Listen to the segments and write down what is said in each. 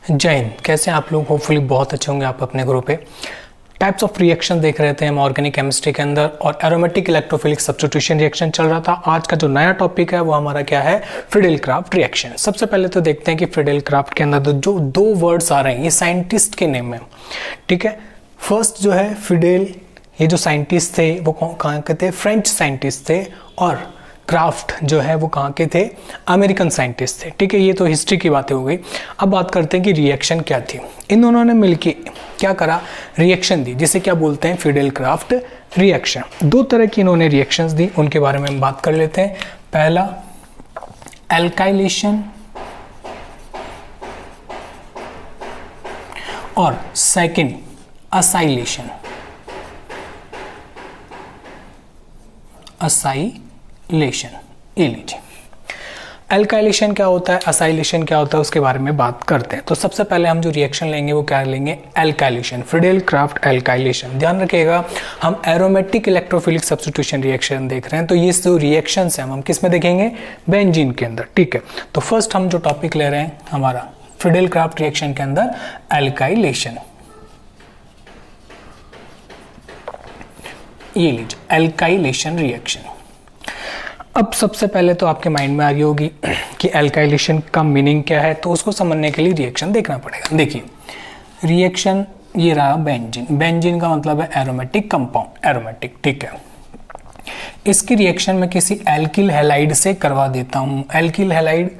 जय हिंद। कैसे हैं आप लोग? होपफुली बहुत अच्छे होंगे आप अपने ग्रुप पे। टाइप्स ऑफ रिएक्शन देख रहे थे हम ऑर्गेनिक केमिस्ट्री के अंदर, और एरोमेटिक इलेक्ट्रोफिलिक सब्स्टिट्यूशन रिएक्शन चल रहा था। आज का जो नया टॉपिक है वो हमारा क्या है? Friedel-craft reaction. सबसे पहले तो देखते हैं कि फ्रीडेल-क्राफ्ट के अंदर जो दो वर्ड्स आ रहे हैं ये साइंटिस्ट के नेम है, ठीक है। फर्स्ट जो है फ्रीडेल, ये जो साइंटिस्ट थे वो कहाँ के थे? फ्रेंच साइंटिस्ट थे। और क्राफ्ट जो है वो कहाँ के थे? अमेरिकन साइंटिस्ट थे, ठीक है। ये तो हिस्ट्री की बातें हो गई। अब बात करते हैं कि रिएक्शन क्या थी। इन दोनों ने मिलके क्या करा? रिएक्शन दी, जिसे क्या बोलते हैं? Friedel-craft reaction. दो तरह की इन्होंने रिएक्शंस दी, उनके बारे में हम बात कर लेते हैं। पहला एल्काइलेशन और सेकंड असाइलेशन। असाइलेशन, ये लीजिए। एल्काइलेशन क्या होता है, असाइलेशन क्या होता है, उसके बारे में बात करते हैं। तो सबसे पहले हम जो रिएक्शन लेंगे वो क्या लेंगे? Alkylation, Friedel-craft alkylation. ध्यान रखिएगा, हम एरोमेटिक इलेक्ट्रोफिलिक सब्स्टिट्यूशन रिएक्शन देख रहे हैं, तो ये जो रिएक्शन है हम किस में देखेंगे? बेंजीन के अंदर, ठीक है। तो फर्स्ट हम जो टॉपिक ले रहे हैं हमारा फ्रीडेल-क्राफ्ट रिएक्शन के अंदर, एल्काइलेशन। ये लीजिए, एल्काइलेशन रिएक्शन। अब सबसे पहले तो आपके माइंड में आ गई होगी कि एल्काइलेशन का मीनिंग क्या है, तो उसको समझने के लिए रिएक्शन देखना पड़ेगा। देखिए, रिएक्शन ये रहा बेंजीन। बेंजीन का मतलब है एरोमेटिक कंपाउंड, एरोमेटिक, ठीक है। इसकी रिएक्शन में किसी एल्किल हैलाइड से करवा देता हूं, एल्किल हैलाइड,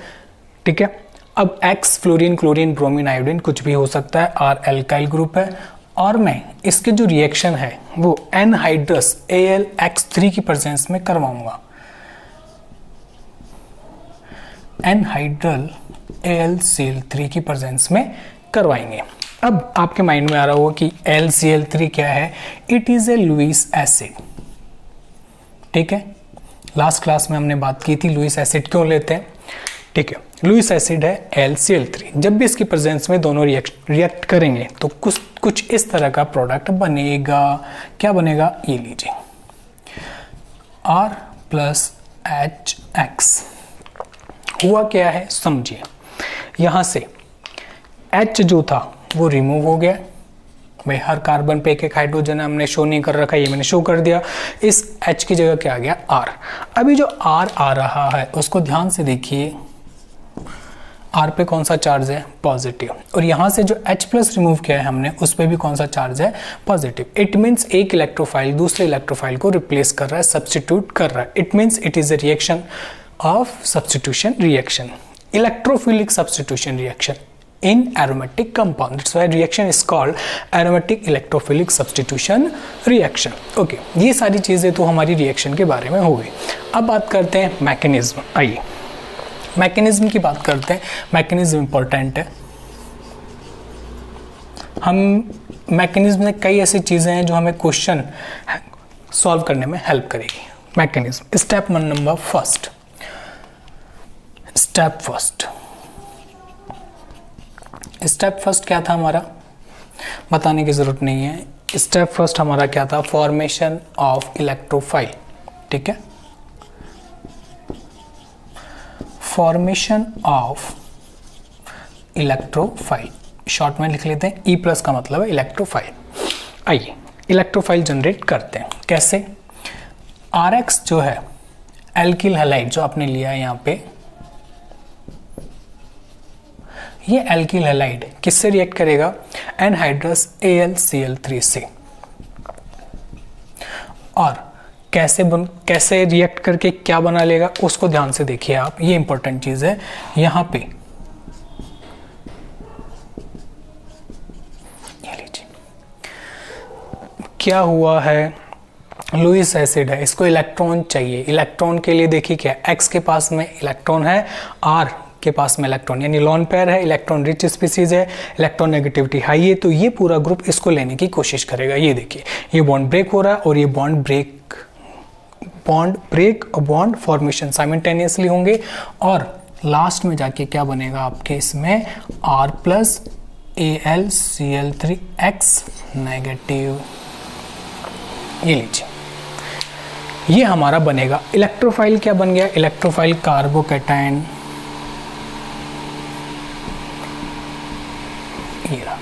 ठीक है। अब x fluorine, chlorine, bromine, iodine कुछ भी हो सकता है, आर एल्काइल ग्रुप है, और मैं इसके जो रिएक्शन है वो एनहाइड्रस AlX3 की प्रेजेंस में करवाऊंगा। एनहाइड्रल AlCl3 की प्रेजेंस में करवाएंगे। अब आपके माइंड में आ रहा होगा कि AlCl3 क्या है? It is a Lewis acid, ठीक है। लास्ट क्लास में हमने बात की थी लुईस एसिड क्यों लेते हैं, ठीक है। लुईस एसिड है AlCl3। जब भी इसकी प्रेजेंस में दोनों रिएक्ट करेंगे तो कुछ इस तरह का प्रोडक्ट बनेगा। क्या बनेगा? ये लीजिए, R + HX। हुआ क्या है समझिए, यहां से H जो था वो रिमूव हो गया। भाई हर कार्बन पे एक हाइड्रोजन है, हमने शो नहीं कर रखा, ये मैंने शो कर दिया। इस H की जगह क्या आ गया? R। अभी जो R आ रहा है उसको ध्यान से देखिए, R पे कौन सा चार्ज है? पॉजिटिव। और यहाँ से जो H+ रिमूव किया है हमने, उस पे भी कौन सा चार्ज है? पॉजिटिव। इट मीन्स एक इलेक्ट्रोफाइल दूसरे इलेक्ट्रोफाइल को रिप्लेस कर रहा है, सब्स्टिट्यूट कर रहा है। It means it is a reaction of substitution reaction, electrophilic substitution reaction in aromatic compound. That's why reaction is called aromatic electrophilic substitution reaction. Okay, ये सारी चीजें तो हमारी रिएक्शन के बारे में हो गई। अब बात करते हैं मैकेनिज्म। आइए मैकेनिज्म की बात करते हैं। मैकेनिज्म इंपॉर्टेंट है। हम मैकेनिज्म में कई ऐसी चीजें हैं जो हमें क्वेश्चन सॉल्व करने में हेल्प करेगी। Mechanism, step number first. Step first क्या था हमारा? बताने की जरूरत नहीं है। स्टेप फर्स्ट हमारा क्या था? फॉर्मेशन ऑफ इलेक्ट्रोफाइल, ठीक है। फॉर्मेशन ऑफ इलेक्ट्रोफाइल, शॉर्ट में लिख लेते हैं, E+ का मतलब है इलेक्ट्रोफाइल। आइए इलेक्ट्रोफाइल जनरेट करते हैं। कैसे? RX जो है एल्किल हैलाइड जो आपने लिया है यहाँ पे, ये एल्किल हैलाइड किससे रिएक्ट करेगा? एनहाइड्रस AlCl3 से। और कैसे रिएक्ट करके क्या बना लेगा उसको ध्यान से देखिए आप, ये इंपॉर्टेंट चीज है। यहां पे ये लीजिए, क्या हुआ है? लुईस एसिड है, इसको इलेक्ट्रॉन चाहिए। इलेक्ट्रॉन के लिए देखिए क्या, X के पास में इलेक्ट्रॉन है, R के पास में इलेक्ट्रॉन, यानी लॉन पेयर है, इलेक्ट्रॉन रिच स्पीसीज है, इलेक्ट्रॉन नेगेटिविटी हाई है, तो ये पूरा ग्रुप इसको लेने की कोशिश करेगा। ये देखिए, ये बॉन्ड ब्रेक हो रहा है और ये बॉन्ड ब्रेक और बॉन्ड फॉर्मेशन साइमल्टेनियसली होंगे, और लास्ट में जाके क्या बनेगा आपके इसमें? R+ AlCl3X negative. ये लीजिए, ये हमारा बनेगा इलेक्ट्रोफाइल। क्या बन गया? इलेक्ट्रोफाइल कार्बोकैटायन ये रहा।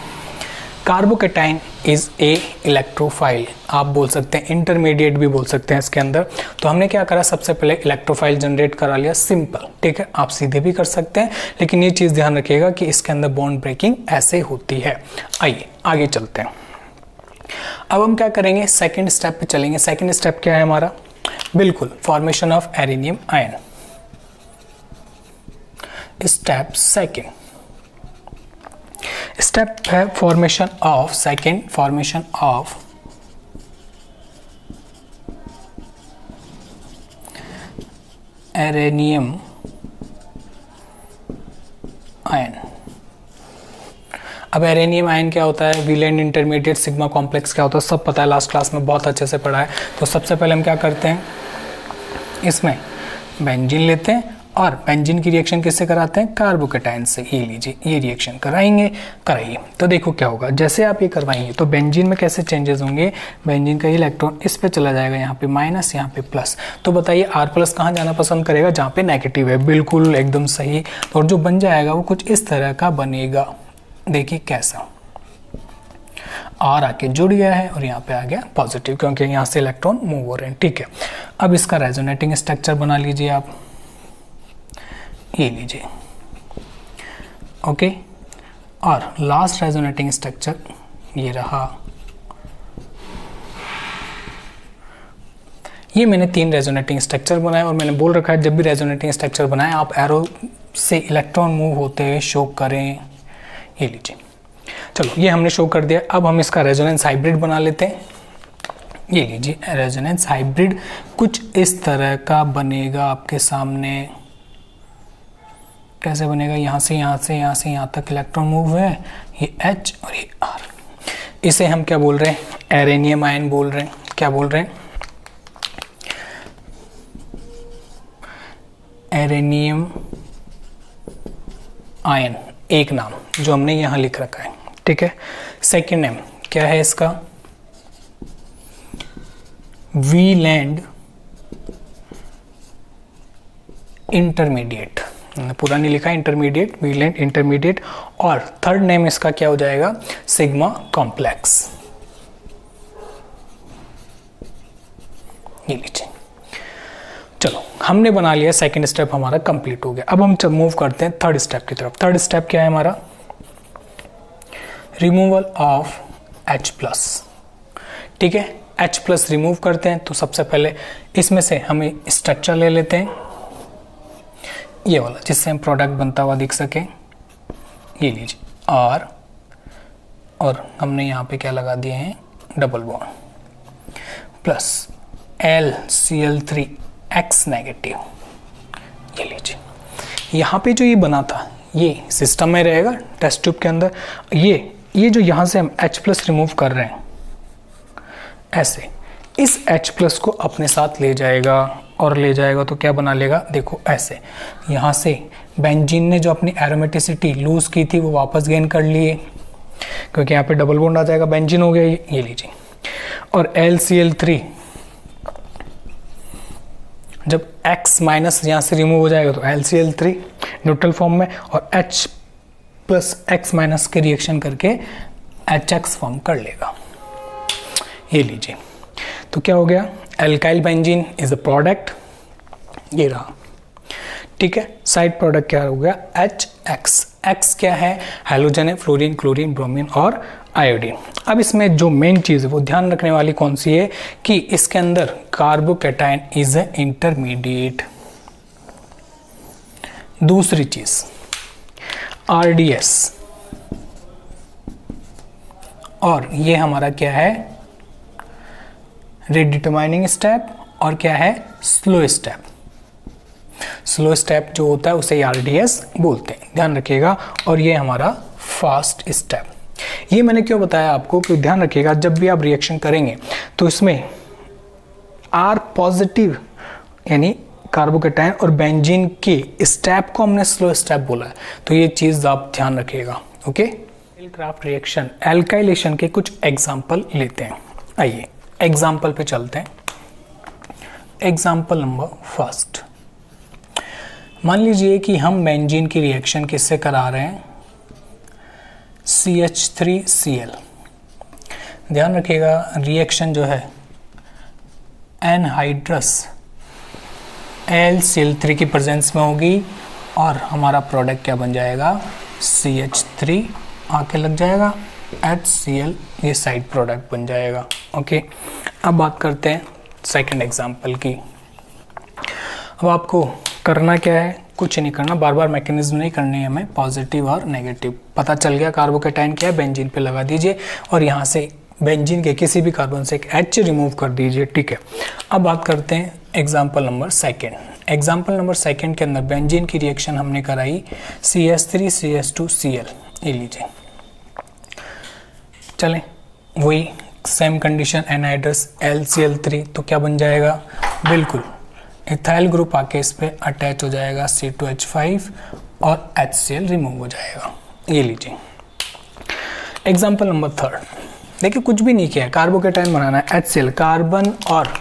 कार्बोकेटाइन इज ए इलेक्ट्रोफाइल, आप बोल सकते हैं इंटरमीडिएट भी बोल सकते हैं इसके अंदर। तो हमने क्या करा, सबसे पहले इलेक्ट्रोफाइल जनरेट करा लिया, सिंपल, ठीक है। आप सीधे भी कर सकते हैं, लेकिन ये चीज़ ध्यान रखिएगा कि इसके अंदर बॉन्ड ब्रेकिंग ऐसे होती है। आइए आगे चलते हैं। अब हम क्या करेंगे, सेकेंड स्टेप पे चलेंगे। सेकेंड स्टेप क्या है हमारा, बिल्कुल formation of arenium ion. Step second, step है formation of second, formation of arenium ion. अब एरेनियम आयन क्या होता है, वेलेंट इंटरमीडिएट सिग्मा कॉम्प्लेक्स क्या होता है, सब पता है, लास्ट क्लास में बहुत अच्छे से पढ़ा है। तो सबसे पहले हम क्या करते हैं, इसमें बेंजीन लेते हैं और बेंजीन की रिएक्शन किससे कराते हैं, कार्बोकेटाइन से। ये लीजिए, ये रिएक्शन कराइए। तो देखो क्या होगा, जैसे आप ये करवाएंगे तो बेंजीन में कैसे चेंजेस होंगे, बेंजीन का इलेक्ट्रॉन इस पे चला जाएगा, यहाँ पे माइनस, यहाँ पे प्लस। तो बताइए R प्लस कहाँ जाना पसंद करेगा, जहाँ पे नेगेटिव है, बिल्कुल एकदम सही। और जो बन जाएगा वो कुछ इस तरह का बनेगा, देखिए कैसा, R आके जुड़ गया है और यहाँ पे आ गया पॉजिटिव, क्योंकि यहाँ से इलेक्ट्रॉन मूव हो रहे हैं, ठीक है। अब इसका रेजोनेटिंग स्ट्रक्चर बना लीजिए आप, ये लीजिए, ओके। और लास्ट रेजोनेटिंग स्ट्रक्चर ये रहा। ये मैंने 3 रेजोनेटिंग स्ट्रक्चर बनाए और मैंने बोल रखा है जब भी रेजोनेटिंग स्ट्रक्चर बनाए आप एरो से इलेक्ट्रॉन मूव होते हुए शो करें। ये लीजिए, चलो ये हमने शो कर दिया। अब हम इसका रेजोनेंस हाइब्रिड बना लेते हैं। ये लीजिए, रेजोनेंस हाइब्रिड कुछ इस तरह का बनेगा आपके सामने। कैसे बनेगा, यहाँ से यहाँ तक इलेक्ट्रॉन मूव हुए हैं, ये H और ये R। इसे हम क्या बोल रहे हैं, एरेनियम आयन बोल रहे हैं। क्या बोल रहे हैं, एरेनियम आयन, एक नाम जो हमने यहाँ लिख रखा है, ठीक है। सेकेंड नेम क्या है इसका, वेलेंट इंटरमीडिएट, पूरा नहीं लिखा, इंटरमीडिएट, वेलेंट इंटरमीडिएट। और थर्ड नेम इसका क्या हो जाएगा, सिग्मा कॉम्प्लेक्स। ये लीजिए, चलो हमने बना लिया, सेकंड स्टेप हमारा कंप्लीट हो गया। अब हम मूव करते हैं थर्ड स्टेप की तरफ। थर्ड स्टेप क्या है हमारा, रिमूवल ऑफ H प्लस, ठीक है। H प्लस रिमूव करते हैं तो सबसे पहले इसमें से हमें स्ट्रक्चर ले लेते हैं, ये वाला जिससे हम प्रोडक्ट बनता हुआ दिख सके। ये लीजिए, और हमने यहाँ पे क्या लगा दिए हैं, double bond plus LCl3X negative. ये लीजिए, यहाँ पे जो ये बना था ये सिस्टम में रहेगा टेस्ट ट्यूब के अंदर। ये जो यहाँ से हम H प्लस रिमूव कर रहे हैं, ऐसे इस H प्लस को अपने साथ ले जाएगा और ले जाएगा तो क्या बना लेगा, देखो ऐसे। यहाँ से बेंजीन ने जो अपनी एरोमेटिसिटी लूज की थी वो वापस गेन कर लिए, क्योंकि यहाँ पे डबल बॉन्ड आ जाएगा, बेंजीन हो गया ये लीजिए। और LCl3 जब X माइनस यहाँ से रिमूव हो जाएगा तो LCl3 न्यूट्रल फॉर्म में, और H प्लस X माइनस के रिएक्शन करके HX फॉर्म कर लेगा। ये लीजिए, तो क्या हो गया, alkyl benzene is a product, ये रहा, ठीक है। साइड प्रोडक्ट क्या हो गया, HX। X क्या है, हैलोजन है, फ्लोरीन, क्लोरीन, ब्रोमीन और आयोडीन। अब इसमें जो मेन चीज़ है वो ध्यान रखने वाली कौन सी है कि इसके अंदर कार्बोकेटाइन इज ए इंटरमीडिएट। दूसरी चीज RDS, और ये हमारा क्या है, रिडिटरमाइनिंग स्टेप, और क्या है, स्लो स्टेप। स्लो स्टेप जो होता है उसे RDS बोलते हैं, ध्यान रखिएगा। और ये हमारा फास्ट स्टेप। ये मैंने क्यों बताया आपको कि ध्यान रखिएगा, जब भी आप रिएक्शन करेंगे तो इसमें R पॉजिटिव यानी कार्बोकेटाइन और बेंजीन के स्टेप को हमने स्लो स्टेप बोला है, तो ये चीज़ आप ध्यान रखिएगा, ओके। क्राफ्ट रिएक्शन एल्काइलेशन के कुछ एग्जाम्पल लेते हैं। आइए एग्जाम्पल पे चलते हैं। एग्जाम्पल नंबर फर्स्ट, मान लीजिए कि हम बेंजीन की रिएक्शन किससे करा रहे हैं, CH3Cl। ध्यान रखिएगा रिएक्शन जो है एनहाइड्रस AlCl3 की प्रेजेंस में होगी और हमारा प्रोडक्ट क्या बन जाएगा, CH3 आके लग जाएगा HCl, ये साइड प्रोडक्ट बन जाएगा। ओके, अब बात करते हैं सेकंड एग्जांपल की। अब आपको करना क्या है, कुछ नहीं करना, बार बार मैकेनिज्म नहीं करनी है हमें, पॉजिटिव और नेगेटिव पता चल गया कार्बोकेटाइन क्या है, बेंजीन पे लगा दीजिए और यहाँ से बेंजीन के किसी भी कार्बन से एक H रिमूव कर दीजिए। ठीक है, अब बात करते हैं example number second. Example number second के अंदर बेंजीन की रिएक्शन हमने कराई CH3CH2Cl, ये लीजिए। चलें वही सेम कंडीशन एनहाइड्रस LCl3, तो क्या बन जाएगा, बिल्कुल इथाइल ग्रुप आके इस पे अटैच हो जाएगा C2H5 और HCl रिमूव हो जाएगा। ये लीजिए एग्जाम्पल नंबर थर्ड। देखिए कुछ भी नहीं किया है, कार्बोकेटाइन बनाना है HCl, कार्बन और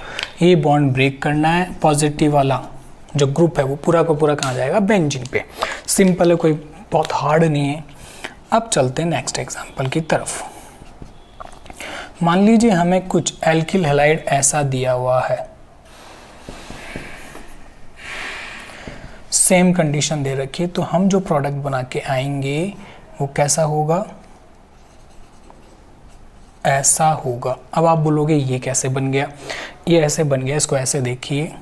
ये बॉन्ड ब्रेक करना है, पॉजिटिव वाला जो ग्रुप है वो पूरा का पूरा कहाँ जाएगा, बेंजीन पे। सिंपल है, कोई बहुत हार्ड नहीं है। अब चलते हैं नेक्स्ट एग्जाम्पल की तरफ। मान लीजिए हमें कुछ एल्किल हैलाइड ऐसा दिया हुआ है, सेम कंडीशन दे रखी है, तो हम जो प्रोडक्ट बना के आएंगे वो कैसा होगा, ऐसा होगा। अब आप बोलोगे ये कैसे बन गया, ये ऐसे बन गया, इसको ऐसे देखिए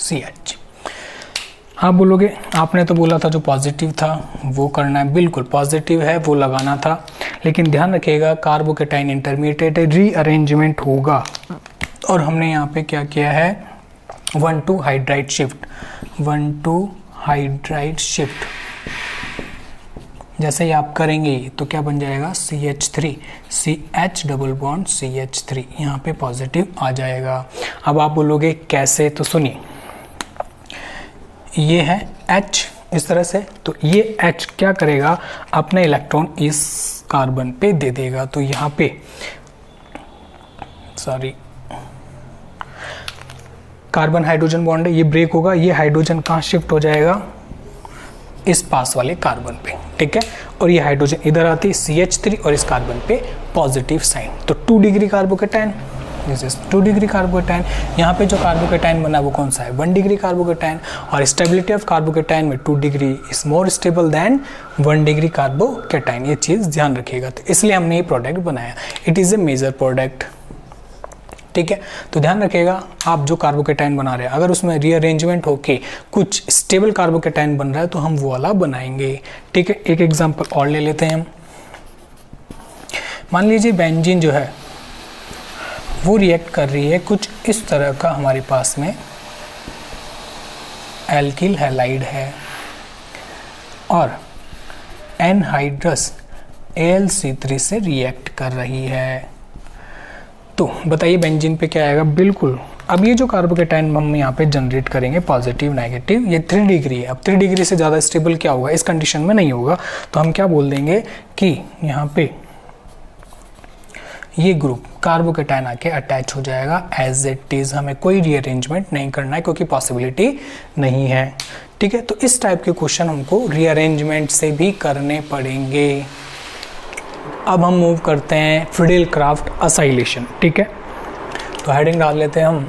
CH। आप बोलोगे आपने तो बोला था जो पॉजिटिव था वो करना है, बिल्कुल पॉजिटिव है वो लगाना था, लेकिन ध्यान रखिएगा कार्बोकेटाइन इंटरमीडिएट रीअरेंजमेंट होगा और हमने यहाँ पे क्या किया है 1,2 हाइड्राइड शिफ्ट, 1,2 हाइड्राइड शिफ्ट। जैसे ही आप करेंगे तो क्या बन जाएगा CH3 CH double bond CH3, यहाँ पे पॉजिटिव आ जाएगा। अब आप बोलोगे कैसे, तो सुनिए ये है H इस तरह से, तो ये H क्या करेगा, अपने इलेक्ट्रॉन इस कार्बन पे दे देगा, तो यहाँ पे सॉरी कार्बन हाइड्रोजन बॉन्ड है, ये ब्रेक होगा, ये हाइड्रोजन कहाँ शिफ्ट हो जाएगा, इस पास वाले कार्बन पे। ठीक है, और ये हाइड्रोजन इधर आती है CH3 और इस कार्बन पे पॉजिटिव साइन, तो 2 degree carbocation, this is 2 degree carbocation. यहाँ पे जो कार्बोकेटाइन बना वो कौन सा है, 1 डिग्री कार्बोकेटाइन, और स्टेबिलिटी ऑफ कार्बोकेटाइन में 2 degree is more stable then 1 degree carbocation, ये चीज़ ध्यान रखिएगा। तो इसलिए हमने ये प्रोडक्ट बनाया, it is a major product. ठीक है, तो ध्यान रखिएगा आप जो कार्बोकेटाइन बना रहे हैं अगर उसमें रीअरेंजमेंट होके कुछ स्टेबल कार्बोकेटाइन बन रहा है तो हम वो वाला बनाएंगे। ठीक है, एक एग्जांपल और ले लेते हैं हम। मान लीजिए बेंजीन जो है वो रिएक्ट कर रही है कुछ इस तरह का, हमारे पास में एल्किल हैलाइड है और एनहाइड्रस AlC3 से रिएक्ट कर रही है, तो बताइए बेंजीन पे क्या आएगा, बिल्कुल अब ये जो कार्बोकेटाइन हम यहाँ पे जनरेट करेंगे पॉजिटिव नेगेटिव, ये 3 डिग्री है। अब 3 डिग्री से ज़्यादा स्टेबल क्या होगा, इस कंडीशन में नहीं होगा, तो हम क्या बोल देंगे कि यहाँ पे ये ग्रुप कार्बोकेटाइन आके अटैच हो जाएगा एज इट इज़, हमें कोई रीअरेंजमेंट नहीं करना है क्योंकि पॉसिबिलिटी नहीं है। ठीक है, तो इस टाइप के क्वेश्चन हमको रीअरेंजमेंट से भी करने पड़ेंगे। अब हम मूव करते हैं फ्रीडेल क्राफ्ट असाइलेशन। ठीक है, तो हेडिंग डाल लेते हैं हम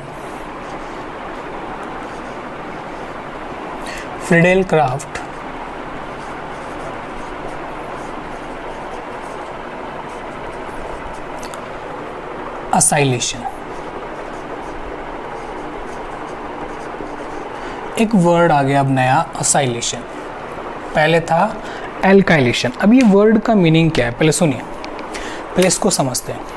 फ्रीडेल क्राफ्ट असाइलेशन। एक वर्ड आ गया अब नया, असाइलेशन। पहले था एल्काइलेशन। अब ये वर्ड का मीनिंग क्या है पहले सुनिए, पहले इसको समझते हैं।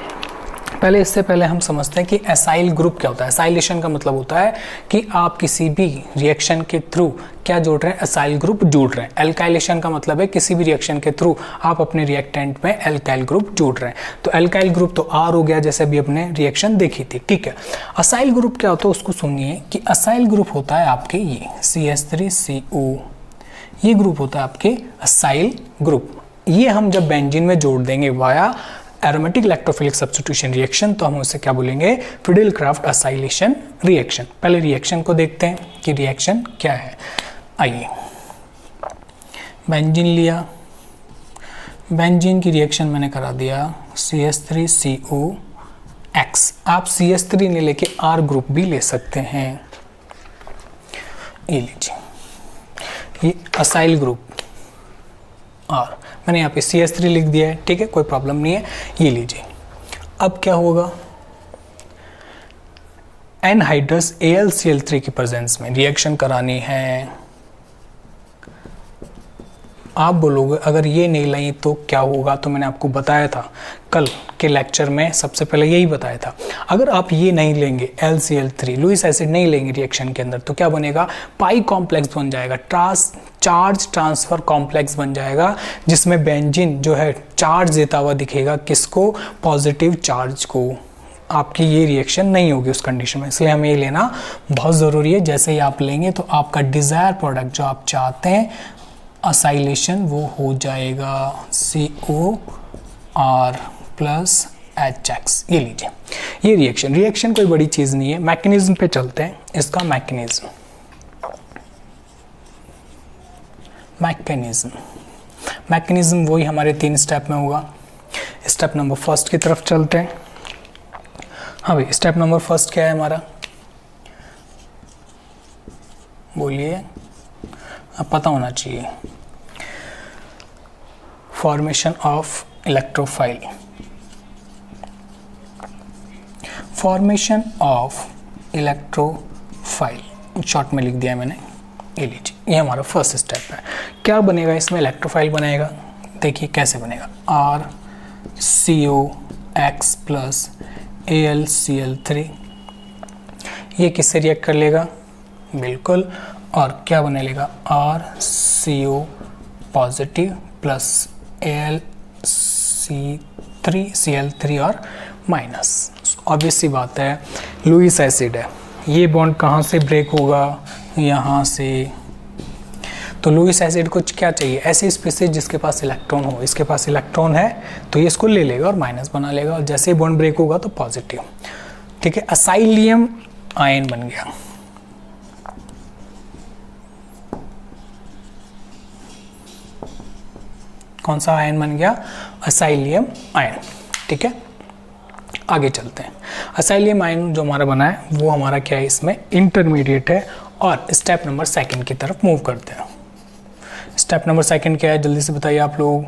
पहले इससे पहले हम समझते हैं कि एसाइल ग्रुप क्या होता है। एसाइलेशन का मतलब होता है कि आप किसी भी रिएक्शन के थ्रू क्या जोड़ रहे हैं, एसाइल ग्रुप जोड़ रहे हैं। एल्काइलेशन का मतलब है किसी भी रिएक्शन के थ्रू आप अपने रिएक्टेंट में एल्काइल ग्रुप जोड़ रहे हैं। तो एल्काइल ग्रुप तो आर हो गया जैसे अभी अपने रिएक्शन देखी थी। ठीक है, असाइल ग्रुप क्या होता है उसको सुनिए कि असाइल ग्रुप होता है आपके ये CH3CO, ये ग्रुप होता है आपके असाइल ग्रुप। ये हम जब बेंजीन में जोड़ देंगे via aromatic electrophilic substitution reaction, तो हम उसे क्या बोलेंगे, फ्रीडेल क्राफ्ट असाइलेशन रिएक्शन। पहले रिएक्शन को देखते हैं कि रिएक्शन क्या है। आइए, बेंजीन लिया, बेंजीन की रिएक्शन मैंने करा दिया CH3COX। आप CH3 नहीं लेके R ग्रुप भी ले सकते हैं। ये लीजिए, ये असाइल ग्रुप R, मैंने यहाँ पे CH3 लिख दिया है, ठीक है, कोई प्रॉब्लम नहीं है। ये लीजिए, अब क्या होगा, एनहाइड्रस AlCl3 की प्रेजेंस में रिएक्शन करानी है। आप बोलोगे अगर ये नहीं लाई तो क्या होगा, तो मैंने आपको बताया था कल के लेक्चर में, सबसे पहले यही बताया था। अगर आप ये नहीं लेंगे LCl3, लुईस एसिड नहीं लेंगे रिएक्शन के अंदर, तो क्या बनेगा, पाई कॉम्प्लेक्स बन जाएगा, चार्ज ट्रांसफर कॉम्प्लेक्स बन जाएगा, जिसमें बेंजीन जो है चार्ज देता हुआ दिखेगा, किसको, पॉजिटिव चार्ज को। आपकी ये रिएक्शन नहीं होगी उस कंडीशन में, इसलिए हमें ये लेना बहुत ज़रूरी है। जैसे ही आप लेंगे तो आपका डिज़ायर प्रोडक्ट जो आप चाहते हैं असाइलेशन वो हो जाएगा COR प्लस HX। ये लीजिए, ये रिएक्शन कोई बड़ी चीज़ नहीं है। मैकेनिज्म पे चलते हैं, इसका मैकेनिज्म वही हमारे 3 स्टेप में होगा। स्टेप नंबर फर्स्ट की तरफ चलते हैं। हाँ भाई, स्टेप नंबर फर्स्ट क्या है हमारा, बोलिए, अब पता होना चाहिए। फॉर्मेशन ऑफ इलेक्ट्रोफाइल, शॉर्ट में लिख दिया है मैंने। ये लीजिए, ये हमारा फर्स्ट स्टेप है। क्या बनेगा इसमें, इलेक्ट्रोफाइल बनेगा। देखिए कैसे बनेगा, RCOX प्लस AlCl3, ये किससे रिएक्ट कर लेगा, बिल्कुल, और क्या बने लेगा, RCO पॉजिटिव प्लस Cl3 और माइनस। ऑब्वियस सी बात है, लुईस एसिड है, ये बॉन्ड कहाँ से ब्रेक होगा, यहाँ से। तो लुईस एसिड को क्या चाहिए, ऐसी स्पीसीज जिसके पास इलेक्ट्रॉन हो। इसके पास इलेक्ट्रॉन है तो ये इसको ले लेगा और माइनस बना लेगा, और जैसे ही बॉन्ड ब्रेक होगा तो पॉजिटिव, ठीक है। असाइलियम आयन बन गया, कौन सा आयन बन गया, असाइलियम आयन, ठीक है। आगे चलते हैं। असाइलियम आयन जो हमारा बना है वो हमारा क्या है, इसमें इंटरमीडिएट है। और स्टेप नंबर सेकंड की तरफ मूव करते हैं। स्टेप नंबर सेकंड क्या है, जल्दी से बताइए आप लोग।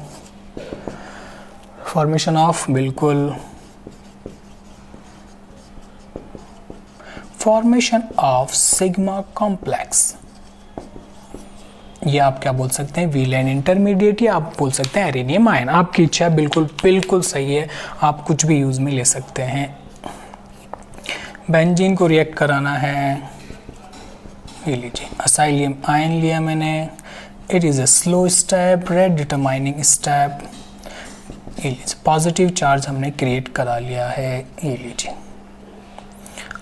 फॉर्मेशन ऑफ, बिल्कुल, फॉर्मेशन ऑफ सिग्मा कॉम्प्लेक्स। ये आप क्या बोल सकते हैं, वीलेन इंटरमीडिएट, या आप बोल सकते हैं एरेनियम आयन, आपकी इच्छा है, बिल्कुल सही है, आप कुछ भी यूज में ले सकते हैं। बेंजीन को रिएक्ट कराना है, ये लीजिए, असाइलियम आयन लिया मैंने। It is a slow step, rate determining step. ये लीजिए, पॉजिटिव चार्ज हमने क्रिएट करा लिया है, ये लीजिए।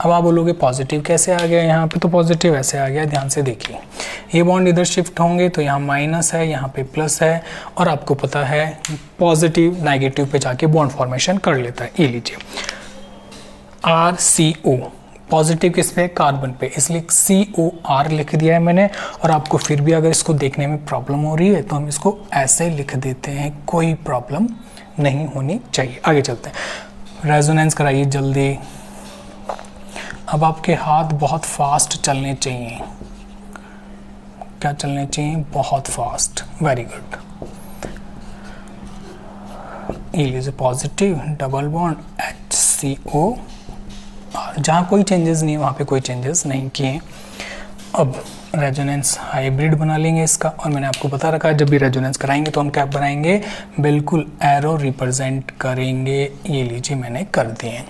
अब आप बोलोगे पॉजिटिव कैसे आ गया, यहाँ पे तो पॉजिटिव ऐसे आ गया, ध्यान से देखिए। ये बॉन्ड इधर शिफ्ट होंगे तो यहाँ माइनस है, यहाँ पे प्लस है, और आपको पता है पॉजिटिव नेगेटिव पे जाके बॉन्ड फॉर्मेशन कर लेता है। ये लीजिए, RCO पॉजिटिव किस पे, कार्बन पे, इसलिए COR लिख दिया है मैंने। और आपको फिर भी अगर इसको देखने में प्रॉब्लम हो रही है तो हम इसको ऐसे लिख देते हैं, कोई प्रॉब्लम नहीं होनी चाहिए। आगे चलते हैं, रेजोनेंस कराइए जल्दी। अब आपके हाथ बहुत फास्ट चलने चाहिए, क्या चलने चाहिए, बहुत फास्ट, वेरी गुड। ये लीजिए, पॉजिटिव डबल बॉन्ड HCO, और जहाँ कोई चेंजेस नहीं है वहाँ पे कोई चेंजेस नहीं किए। अब रेजोनेंस हाइब्रिड बना लेंगे इसका, और मैंने आपको बता रखा है जब भी रेजोनेंस कराएंगे तो हम क्या बनाएंगे, बिल्कुल एरो रिप्रेजेंट करेंगे। ये लीजिए, मैंने कर दिए।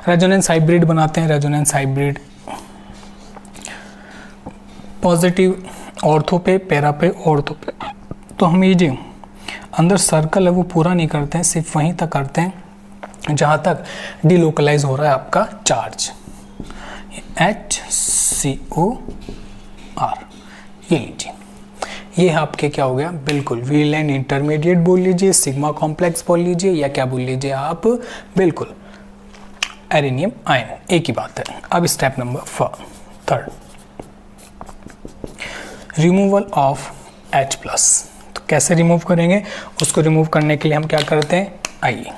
रेजोनेंस हाइब्रिड बनाते हैं। रेजोनेंस हाइब्रिड पॉजिटिव ऑर्थो पे, पैरा पे, ऑर्थो पे। तो हम ये जो अंदर सर्कल है वो पूरा नहीं करते हैं, सिर्फ वहीं तक करते हैं जहाँ तक डिलोकलाइज हो रहा है आपका चार्ज, HCOR। ये लीजिए, ये आपके क्या हो गया, बिल्कुल वीलेन इंटरमीडिएट बोल लीजिए, सिग्मा कॉम्प्लेक्स बोल लीजिए, या क्या बोल लीजिए आप, बिल्कुल एरेनियम आयन, एक ही बात है। अब step number third, removal of H+। तो कैसे रिमूव करेंगे, उसको रिमूव करने के लिए हम क्या करते हैं, आइए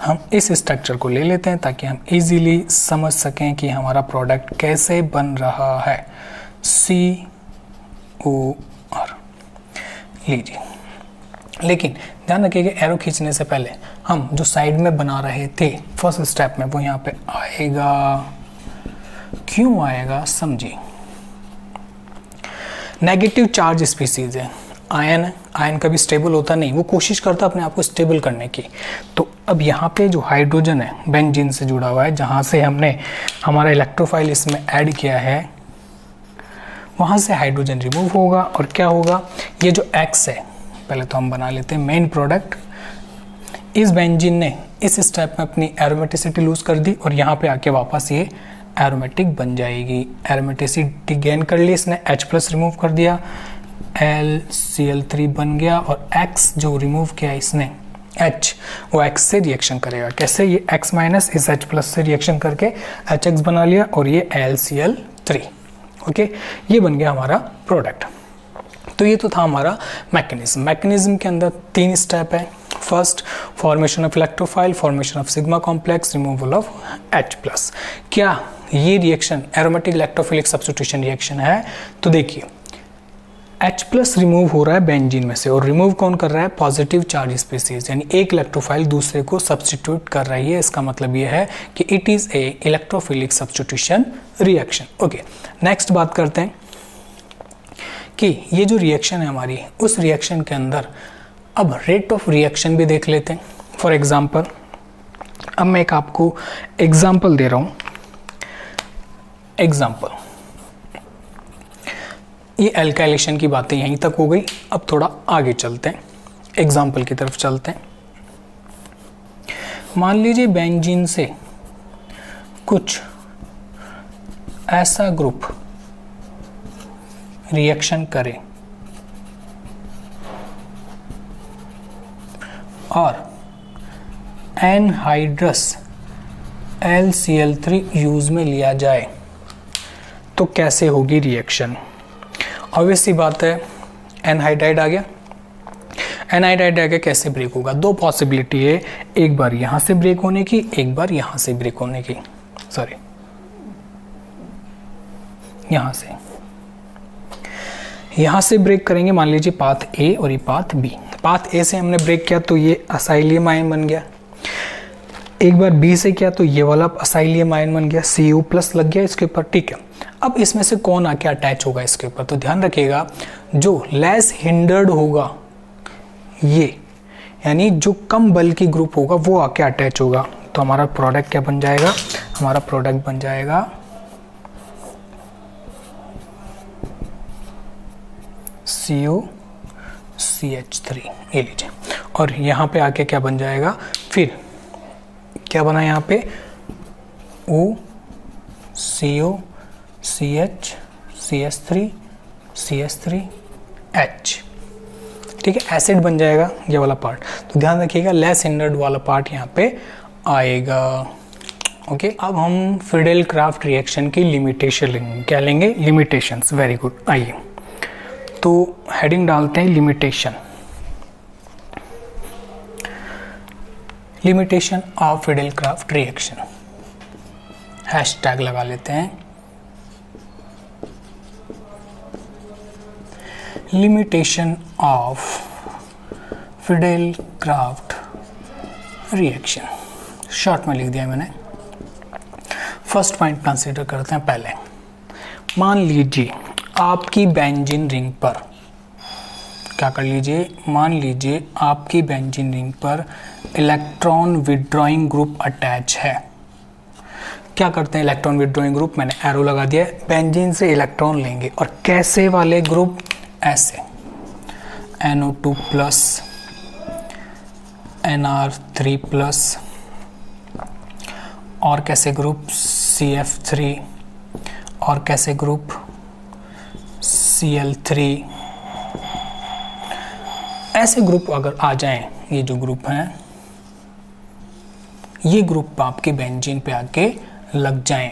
हम इस स्ट्रक्चर को ले लेते हैं ताकि हम इजीली समझ सकें कि हमारा प्रोडक्ट कैसे बन रहा है। COR लीजिए, लेकिन ध्यान रखिएगा एरो खींचने से पहले हम जो साइड में बना रहे थे फर्स्ट स्टेप में वो यहाँ पे आएगा। क्यों आएगा समझिए, नेगेटिव चार्ज स्पीसीज है, आयन है, आयन कभी स्टेबल होता नहीं, वो कोशिश करता अपने आप को स्टेबल करने की। तो अब यहाँ पे जो हाइड्रोजन है बेंजीन से जुड़ा हुआ है, जहाँ से हमने हमारा इलेक्ट्रोफाइल इसमें ऐड किया है, वहाँ से हाइड्रोजन रिमूव होगा और क्या होगा, ये जो X है, पहले तो हम बना लेते हैं मेन प्रोडक्ट। इस बेंजीन ने इस स्टेप में अपनी एरोमेटिसिटी लूज कर दी और यहाँ पे आके वापस ये एरोमेटिक बन जाएगी। एरोमेटिसिटी गेन कर ली इसने, H+ रिमूव कर दिया, LCl3 बन गया और X जो रिमूव किया इसने H, वो X से रिएक्शन करेगा। कैसे, ये X- इस H+ से रिएक्शन करके HX बना लिया और ये LCl3। ओके, ये बन गया हमारा प्रोडक्ट। तो ये तो था हमारा मैकेनिज्म। मैकेनिज्म के अंदर 3 स्टेप है। First, formation of electrophile, formation of sigma complex, removal of H+। क्या ये reaction aromatic electrophilic substitution reaction है? तो देखिए H+ रिमूव हो रहा है बेंजीन में से और रिमूव कौन कर रहा है, पॉजिटिव चार्ज स्पीसीज, यानी एक इलेक्ट्रोफाइल दूसरे को सब्स्टिट्यूट कर रही है। इसका मतलब ये है कि it is A electrophilic substitution reaction. Okay, next बात करते हैं कि ये जो रिएक्शन है हमारी, उस रिएक्शन के अंदर अब रेट ऑफ रिएक्शन भी देख लेते हैं। फॉर एग्जाम्पल, अब मैं एक आपको एग्जाम्पल दे रहा हूं। एग्जाम्पल, ये एल्काइलेशन की बातें यहीं तक हो गई। अब थोड़ा आगे चलते हैं, एग्जाम्पल की तरफ चलते हैं। मान लीजिए बेंजीन से कुछ ऐसा ग्रुप रिएक्शन करे और एनहाइड्रस LCl3 यूज में लिया जाए तो कैसे होगी रिएक्शन। ऑब्वियस सी बात है, एनहाइड्राइड आ गया, एनहाइड्राइड आ गया, कैसे ब्रेक होगा? 2 पॉसिबिलिटी है, एक बार यहां से ब्रेक होने की, एक बार यहां से ब्रेक होने की। सॉरी, यहां से ब्रेक करेंगे। मान लीजिए पाथ A और ये पाथ B। पाथ A से हमने ब्रेक किया तो ये असाइलियम आयन बन गया, एक बार B से किया तो ये वाला असाइलियम आयन बन गया, CO+ लग गया इसके ऊपर। ठीक है, अब इसमें से कौन आके अटैच होगा इसके ऊपर? तो ध्यान रखिएगा, जो लेस हिंडर्ड होगा ये, यानी जो कम बल की ग्रुप होगा वो आके अटैच होगा। तो हमारा प्रोडक्ट क्या बन जाएगा? हमारा प्रोडक्ट बन जाएगा COCH3। ये लीजिए, और यहाँ पे आके क्या बन जाएगा? फिर क्या बना यहाँ पे? OCOCH CH3 CH3H। ठीक है, एसिड बन जाएगा ये वाला पार्ट। तो ध्यान रखिएगा, लेस हिंडर्ड वाला पार्ट यहाँ पे आएगा। ओके, अब हम फिडेल क्राफ्ट रिएक्शन की लिमिटेशन लेंगे। क्या लेंगे? लिमिटेशंस। वेरी गुड, आइए तो हेडिंग डालते हैं limitation. Limitation of Fidel craft reaction, hashtag लगा लेते हैं। Limitation of Fidel craft reaction, short में लिख दिया मैंने। फर्स्ट पॉइंट कंसीडर करते हैं पहले। मान लीजिए आपकी बेंजीन रिंग पर, क्या कर लीजिए, मान लीजिए आपकी बेंजीन रिंग पर इलेक्ट्रॉन विड्रॉइंग ग्रुप अटैच है। क्या करते हैं इलेक्ट्रॉन विड्रॉइंग ग्रुप? मैंने एरो लगा दिया है। बेंजीन से इलेक्ट्रॉन लेंगे और कैसे वाले ग्रुप? ऐसे NO2+, NR3+, और कैसे ग्रुप? CF3, और कैसे ग्रुप? Cl3। ऐसे ग्रुप अगर आ जाएं, ये जो ग्रुप हैं, ये ग्रुप आपके बेंजीन पे आके लग जाएं,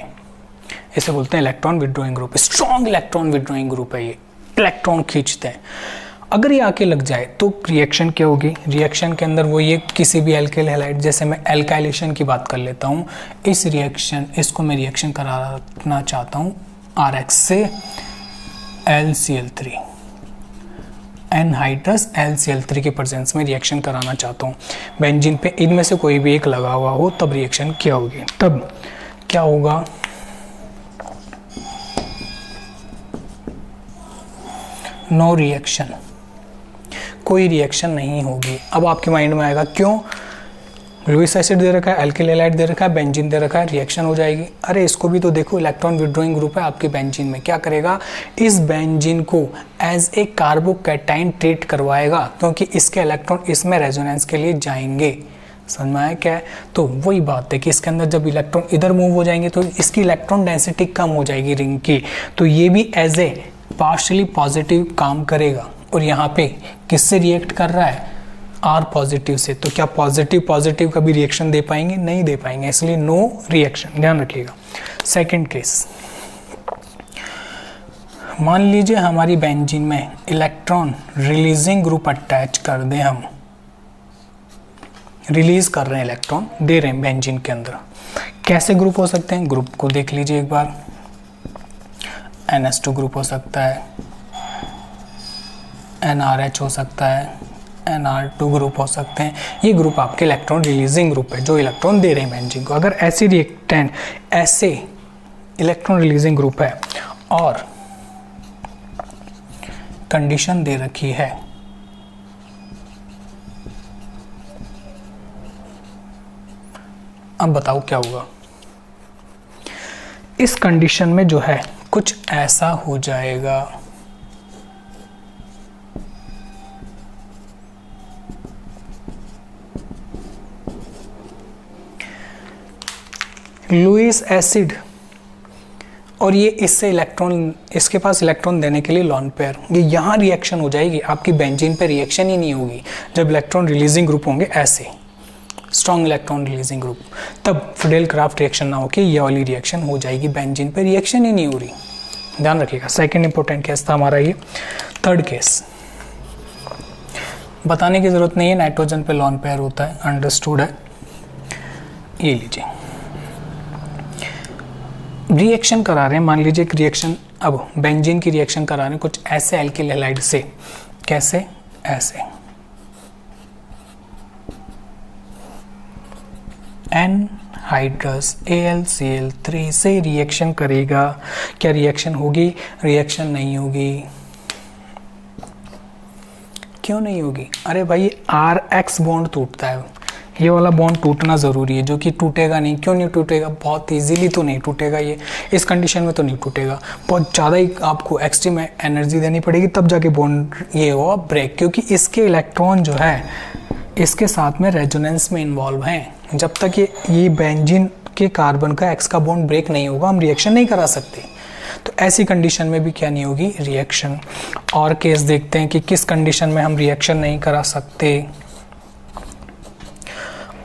इसे बोलते हैं electron withdrawing group. Strong electron withdrawing group है ये, इलेक्ट्रॉन खींचते हैं। अगर ये आके लग जाए तो रिएक्शन क्या होगी, रिएक्शन के अंदर वो ये किसी भी एल्काइल हैलाइड, जैसे मैं एल्काइलेशन की बात कर लेता हूँ, इस रिएक्शन इसको मैं रिएक्शन कराना चाहता हूँ RX से LCl3, एनहाइड्रस LCl3 के प्रेजेंस में रिएक्शन कराना चाहता हूँ बेंजीन पे, इनमें से कोई भी एक लगा हुआ हो, तब रिएक्शन क्या होगी, तब क्या होगा, नो रिएक्शन, कोई रिएक्शन नहीं होगी। अब आपके माइंड में आएगा क्यों, लुईस एसिड दे रखा है, एल्काइल हैलाइड दे रखा है, बेंजीन दे रखा है, रिएक्शन हो जाएगी। अरे इसको भी तो देखो, इलेक्ट्रॉन विड्रॉइंग ग्रुप है आपके बेंजीन में, क्या करेगा, इस बेंजीन को एज ए कार्बोकैटायन ट्रीट करवाएगा, क्योंकि इसके इलेक्ट्रॉन इसमें रेजोनेंस के लिए जाएंगे। समझ में आया क्या है, तो वही बात है कि इसके अंदर जब इलेक्ट्रॉन इधर मूव हो जाएंगे तो इसकी इलेक्ट्रॉन डेंसिटी कम हो जाएगी रिंग की, तो ये भी एज ए पार्शियली पॉजिटिव काम करेगा। और यहाँ पे किससे रिएक्ट कर रहा है, R पॉजिटिव से, तो क्या पॉजिटिव पॉजिटिव कभी रिएक्शन दे पाएंगे, नहीं दे पाएंगे, इसलिए नो रिएक्शन, ध्यान रखिएगा। सेकंड केस, मान लीजिए हमारी बेंजीन में इलेक्ट्रॉन रिलीजिंग ग्रुप अटैच कर दें, हम रिलीज कर रहे हैं इलेक्ट्रॉन, दे रहे हैं बेंजीन के अंदर, कैसे ग्रुप हो सकते हैं, ग्रुप को देख लीजिए एक बार, NH2 ग्रुप हो सकता है, NRH हो सकता है, NR2 ग्रुप हो सकते हैं, ये ग्रुप आपके इलेक्ट्रॉन रिलीजिंग ग्रुप है जो इलेक्ट्रॉन दे रहे हैं बेंजीन को। अगर ऐसे रिएक्टेंट ऐसे इलेक्ट्रॉन रिलीजिंग ग्रुप है और कंडीशन दे रखी है अब बताओ क्या होगा, इस कंडीशन में जो है कुछ ऐसा हो जाएगा, लुईस एसिड और ये इससे इलेक्ट्रॉन, इसके पास इलेक्ट्रॉन देने के लिए लॉन पेयर, ये यहाँ रिएक्शन हो जाएगी, आपकी बेंजीन पे रिएक्शन ही नहीं होगी। जब इलेक्ट्रॉन रिलीजिंग ग्रुप होंगे ऐसे स्ट्रॉन्ग इलेक्ट्रॉन रिलीजिंग ग्रुप, तब फिडेल क्राफ्ट रिएक्शन ना होकर ये वाली रिएक्शन हो जाएगी, बेंजीन पे रिएक्शन ही नहीं हो रही, ध्यान रखिएगा। सेकेंड इंपॉर्टेंट केस था हमारा ये। थर्ड केस बताने की जरूरत नहीं है, नाइट्रोजन पे लॉन पेयर होता है, अंडरस्टूड है। ये लीजिए, रिएक्शन करा रहे हैं, मान लीजिए एक रिएक्शन, अब बेंजीन की रिएक्शन करा रहे हैं कुछ ऐसे एल्किल हैलाइड से, कैसे, ऐसे एनहाइड्रस AlCl3 से रिएक्शन करेगा, क्या रिएक्शन होगी, रिएक्शन नहीं होगी। क्यों नहीं होगी, अरे भाई RX बॉन्ड टूटता है, ये वाला बॉन्ड टूटना ज़रूरी है, जो कि टूटेगा नहीं। क्यों नहीं टूटेगा, बहुत इजीली तो नहीं टूटेगा, ये इस कंडीशन में तो नहीं टूटेगा, बहुत ज़्यादा ही आपको एक्सट्रीम एनर्जी देनी पड़ेगी तब जाके बॉन्ड ये हुआ ब्रेक, क्योंकि इसके इलेक्ट्रॉन जो है इसके साथ में रेजोनेंस में इन्वॉल्व हैं। जब तक ये बेंजीन के कार्बन का X का बॉन्ड ब्रेक नहीं होगा हम रिएक्शन नहीं करा सकते। तो ऐसी कंडीशन में भी क्या नहीं होगी, रिएक्शन। और केस देखते हैं कि किस कंडीशन में हम रिएक्शन नहीं करा सकते,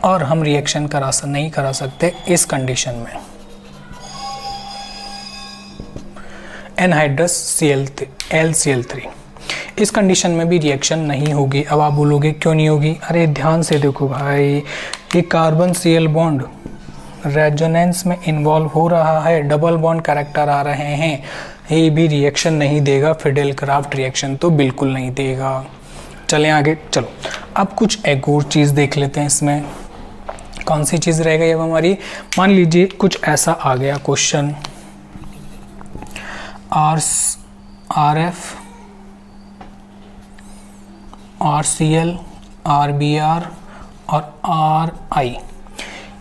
और हम रिएक्शन नहीं करा सकते इस कंडीशन में, एनहाइड्रस LCl3, इस कंडीशन में भी रिएक्शन नहीं होगी। अब आप बोलोगे क्यों नहीं होगी, अरे ध्यान से देखो भाई, ये कार्बन Cl बॉन्ड रेजोनेंस में इन्वॉल्व हो रहा है, डबल बॉन्ड कैरेक्टर आ रहे हैं, ये भी रिएक्शन नहीं देगा, फिडेल क्राफ्ट रिएक्शन तो बिल्कुल नहीं देगा। चलें आगे, चलो अब कुछ एक और चीज़ देख लेते हैं इसमें, कौन सी चीज़ रह गई अब हमारी। मान लीजिए कुछ ऐसा आ गया क्वेश्चन, RF, RCl, RBr और RI,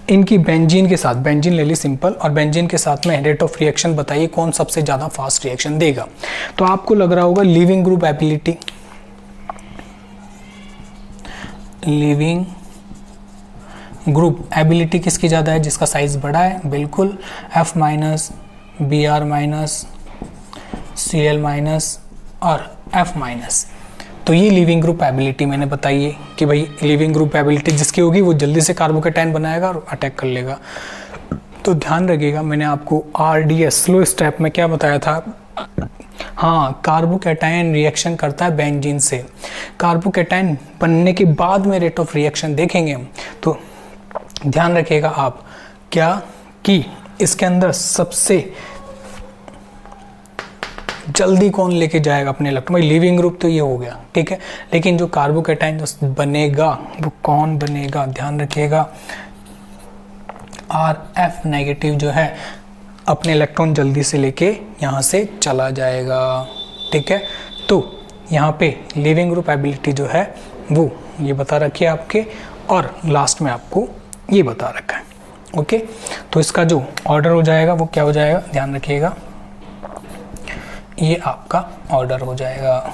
इनकी बेंजीन के साथ, बेंजीन ले ली सिंपल, और बेंजीन के साथ में रेट ऑफ रिएक्शन बताइए कौन सबसे ज़्यादा फास्ट रिएक्शन देगा। तो आपको लग रहा होगा leaving group ability, leaving group ability किसकी ज़्यादा है, जिसका साइज बड़ा है, बिल्कुल F minus, Br minus, Cl minus और F माइनस। तो ये लिविंग ग्रुप एबिलिटी मैंने बताई है कि भाई लिविंग ग्रुप एबिलिटी जिसकी होगी वो जल्दी से कार्बोकैटायन बनाएगा और अटैक कर लेगा। तो ध्यान रखिएगा, मैंने आपको RDS स्लो स्टेप में क्या बताया था, हाँ, कार्बोकैटायन रिएक्शन करता है बेंजीन से। कार्बोकैटायन बनने के बाद में रेट ऑफ रिएक्शन देखेंगे हम, तो ध्यान रखिएगा आप क्या कि इसके अंदर सबसे जल्दी कौन लेके जाएगा अपने इलेक्ट्रॉन, भाई लिविंग ग्रुप तो ये हो गया, ठीक है, लेकिन जो कार्बोकैटायन जो बनेगा वो कौन बनेगा, ध्यान रखिएगा RF नेगेटिव जो है अपने इलेक्ट्रॉन जल्दी से लेके यहाँ से चला जाएगा, ठीक है। तो यहाँ पे लिविंग ग्रुप एबिलिटी जो है वो ये बता रखी है आपके, और लास्ट में आपको ये बता रखा है, ओके। तो इसका जो ऑर्डर हो जाएगा वो क्या हो जाएगा, ध्यान रखिएगा, ये आपका ऑर्डर हो जाएगा।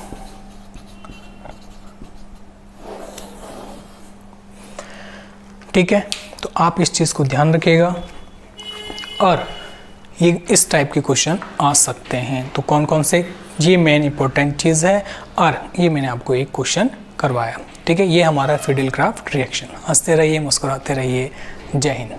ठीक है, तो आप इस चीज़ को ध्यान रखिएगा, और ये इस टाइप के क्वेश्चन आ सकते हैं। तो कौन कौन से, ये मेन इंपॉर्टेंट चीज़ है, और ये मैंने आपको एक क्वेश्चन करवाया, ठीक है। ये हमारा फिडेल क्राफ्ट रिएक्शन। हंसते रहिए, मुस्कुराते रहिए। जय हिंद।